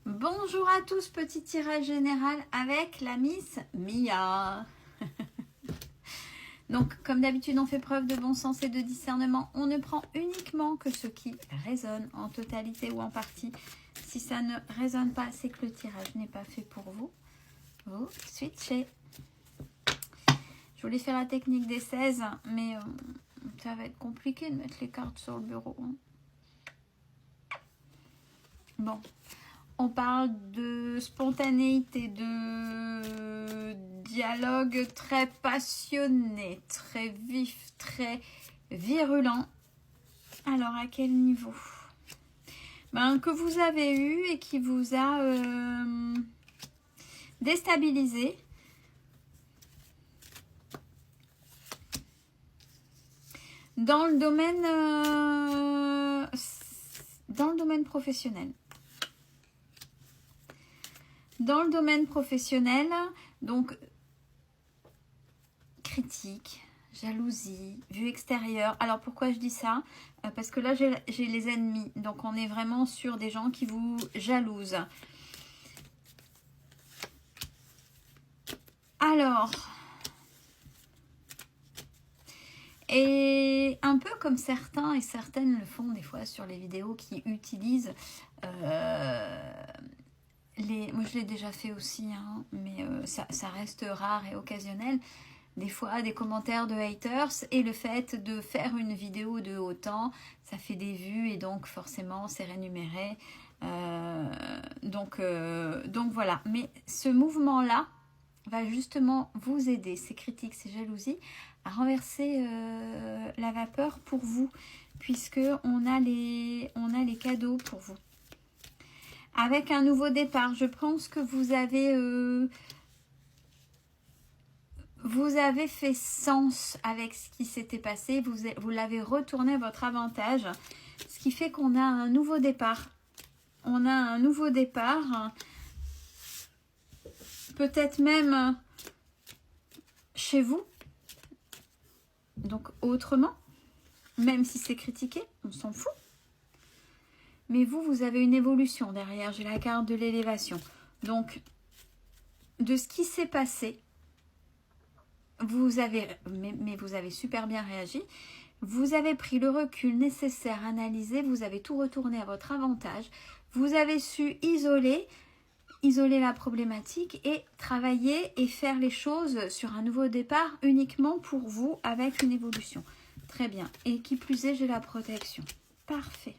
Bonjour à tous, petit tirage général avec la Miss Mia. Donc, comme d'habitude, on fait preuve de bon sens et de discernement. On ne prend uniquement que ce qui résonne en totalité ou en partie. Si ça ne résonne pas, c'est que le tirage n'est pas fait pour vous. Vous switchez. Je voulais faire la technique des 16, mais ça va être compliqué de mettre les cartes sur le bureau. Bon. On parle de spontanéité, de dialogue très passionné, très vif, très virulent. Alors, à quel niveau? Que vous avez eu et qui vous a déstabilisé. Dans le domaine professionnel. Dans le domaine professionnel, donc critique, jalousie, vue extérieure. Alors pourquoi je dis ça? Parce que là j'ai les ennemis, donc on est vraiment sur des gens qui vous jalousent. Alors, et un peu comme certains et certaines le font des fois sur les vidéos qui utilisent... moi je l'ai déjà fait aussi, hein, mais ça reste rare et occasionnel. Des fois des commentaires de haters et le fait de faire une vidéo de autant, ça fait des vues et donc forcément c'est rémunéré. Donc voilà. Mais ce mouvement-là va justement vous aider, ces critiques, ces jalousies, à renverser la vapeur pour vous, puisque on a les cadeaux pour vous. Avec un nouveau départ, je pense que vous avez fait sens avec ce qui s'était passé. Vous l'avez retourné à votre avantage. Ce qui fait qu'on a un nouveau départ. On a un nouveau départ. Peut-être même chez vous. Donc autrement. Même si c'est critiqué, on s'en fout. Mais vous avez une évolution derrière. J'ai la carte de l'élévation. Donc, de ce qui s'est passé, vous avez super bien réagi. Vous avez pris le recul nécessaire, analysé. Vous avez tout retourné à votre avantage. Vous avez su isoler la problématique et travailler et faire les choses sur un nouveau départ uniquement pour vous avec une évolution. Très bien. Et qui plus est, j'ai la protection. Parfait.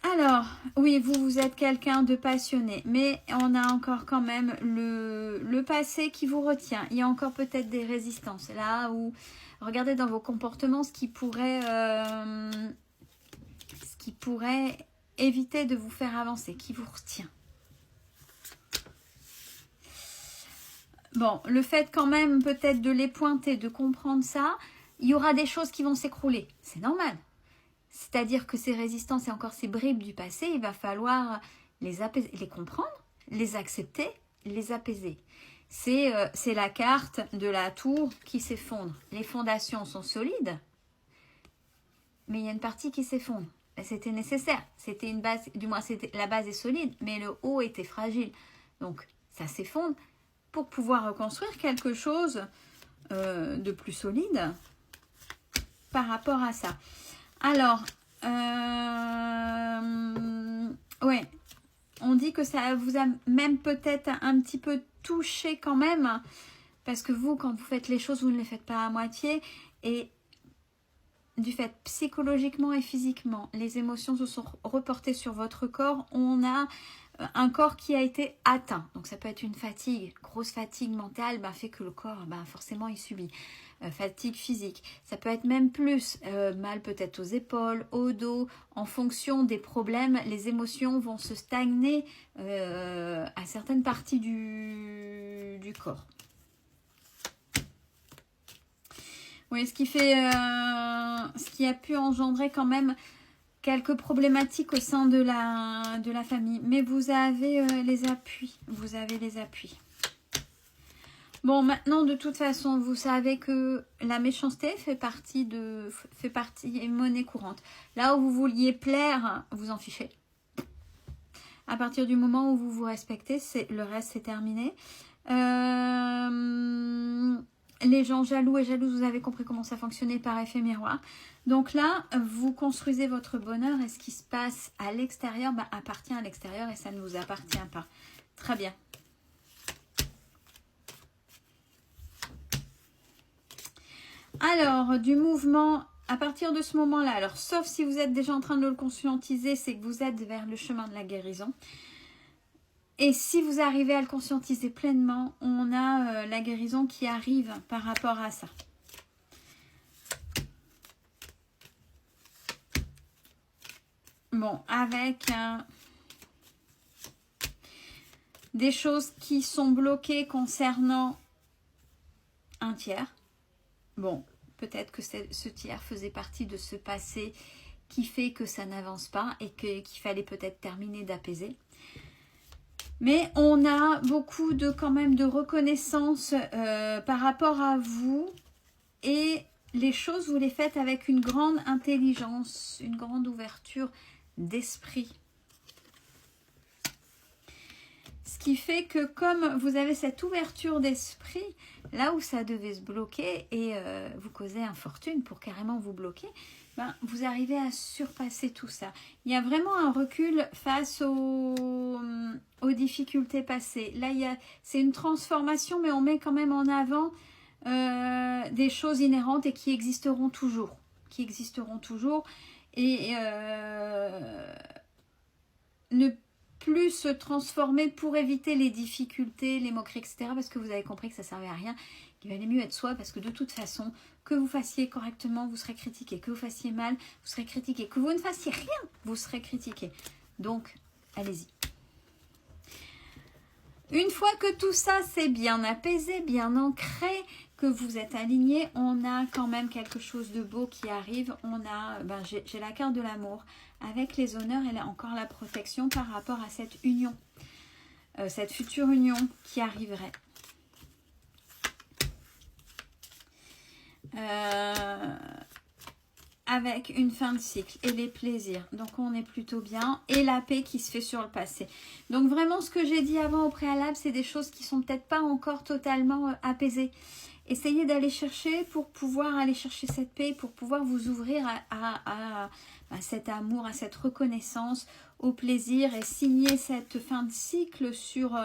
Alors, oui, vous êtes quelqu'un de passionné, mais on a encore quand même le passé qui vous retient. Il y a encore peut-être des résistances. Là où, regardez dans vos comportements ce qui pourrait éviter de vous faire avancer, qui vous retient. Bon, le fait quand même peut-être de les pointer, de comprendre ça, il y aura des choses qui vont s'écrouler. C'est normal. C'est-à-dire que ces résistances et encore ces bribes du passé, il va falloir les apaiser, les comprendre, les accepter, les apaiser. C'est la carte de la tour qui s'effondre. Les fondations sont solides, mais il y a une partie qui s'effondre. C'était nécessaire. C'était une base, du moins la base est solide, mais le haut était fragile. Donc ça s'effondre pour pouvoir reconstruire quelque chose de plus solide par rapport à ça. Alors, ouais, on dit que ça vous a même peut-être un petit peu touché quand même, parce que vous, quand vous faites les choses, vous ne les faites pas à moitié, et du fait psychologiquement et physiquement, les émotions se sont reportées sur votre corps, on a un corps qui a été atteint. Donc ça peut être une fatigue, grosse fatigue mentale, fait que le corps, forcément, il subit. Fatigue physique. Ça peut être même plus mal peut-être aux épaules, au dos. En fonction des problèmes, les émotions vont se stagner à certaines parties du corps. Oui, ce qui a pu engendrer quand même quelques problématiques au sein de la famille. Mais vous avez les appuis. Vous avez les appuis. Bon, maintenant, de toute façon, vous savez que la méchanceté fait partie et monnaie courante. Là où vous vouliez plaire, vous en fichez. À partir du moment où vous vous respectez, le reste c'est terminé. Les gens jaloux et jalouses, vous avez compris comment ça fonctionnait par effet miroir. Donc là, vous construisez votre bonheur et ce qui se passe à l'extérieur appartient à l'extérieur et ça ne vous appartient pas. Très bien. Alors, du mouvement, à partir de ce moment-là, alors sauf si vous êtes déjà en train de le conscientiser, c'est que vous êtes vers le chemin de la guérison. Et si vous arrivez à le conscientiser pleinement, on a la guérison qui arrive par rapport à ça. Bon, avec des choses qui sont bloquées concernant un tiers. Bon, peut-être que ce tiers faisait partie de ce passé qui fait que ça n'avance pas et qu'il fallait peut-être terminer d'apaiser. Mais on a beaucoup quand même de reconnaissance par rapport à vous et les choses, vous les faites avec une grande intelligence, une grande ouverture d'esprit. Ce qui fait que comme vous avez cette ouverture d'esprit, là où ça devait se bloquer et vous causer infortune pour carrément vous bloquer, vous arrivez à surpasser tout ça. Il y a vraiment un recul face aux difficultés passées. Là, c'est une transformation, mais on met quand même en avant des choses inhérentes et qui existeront toujours. Et ne plus se transformer pour éviter les difficultés, les moqueries, etc. Parce que vous avez compris que ça ne servait à rien. Il valait mieux être soi parce que de toute façon, que vous fassiez correctement, vous serez critiqué. Que vous fassiez mal, vous serez critiqué. Que vous ne fassiez rien, vous serez critiqué. Donc, allez-y. Une fois que tout ça c'est bien apaisé, bien ancré, que vous êtes aligné, on a quand même quelque chose de beau qui arrive. On a, j'ai la carte de l'amour avec les honneurs et là encore la protection par rapport à cette union, cette future union qui arriverait. Avec une fin de cycle et les plaisirs, donc on est plutôt bien, et la paix qui se fait sur le passé. Donc vraiment ce que j'ai dit avant au préalable, c'est des choses qui sont peut-être pas encore totalement apaisées. Essayez d'aller chercher pour pouvoir aller chercher cette paix, pour pouvoir vous ouvrir à cet amour, à cette reconnaissance, au plaisir et signer cette fin de cycle sur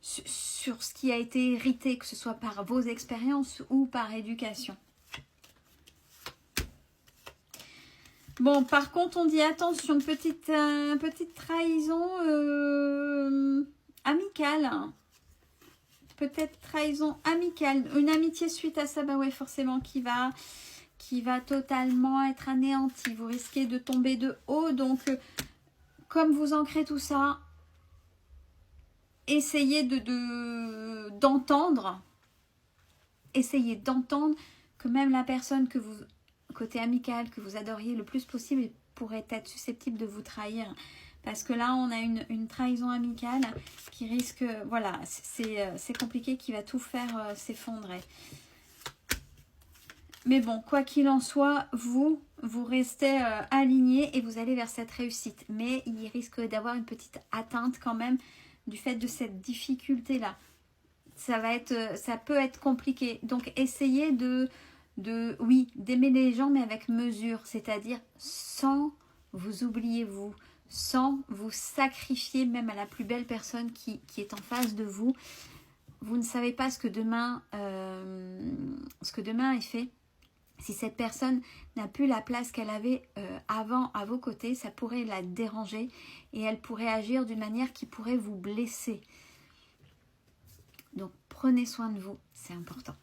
ce qui a été hérité, que ce soit par vos expériences ou par éducation. Bon, par contre, on dit attention, petite trahison amicale. Peut-être trahison amicale. Une amitié suite à ça, ouais, forcément, qui va totalement être anéantie. Vous risquez de tomber de haut. Donc, comme vous ancrez tout ça, essayez d'entendre. Essayez d'entendre que même la personne que vous... côté amical, que vous adoriez le plus possible pourrait être susceptible de vous trahir. Parce que là, on a une trahison amicale qui risque... Voilà, c'est compliqué, qui va tout faire s'effondrer. Mais bon, quoi qu'il en soit, vous restez aligné et vous allez vers cette réussite. Mais il risque d'avoir une petite atteinte quand même du fait de cette difficulté-là. Ça peut être compliqué. Donc, essayez d'aimer les gens, mais avec mesure, c'est-à-dire sans vous oublier vous, sans vous sacrifier même à la plus belle personne qui est en face de vous. Vous ne savez pas ce que demain est fait. Si cette personne n'a plus la place qu'elle avait avant à vos côtés, ça pourrait la déranger et elle pourrait agir d'une manière qui pourrait vous blesser. Donc prenez soin de vous, c'est important.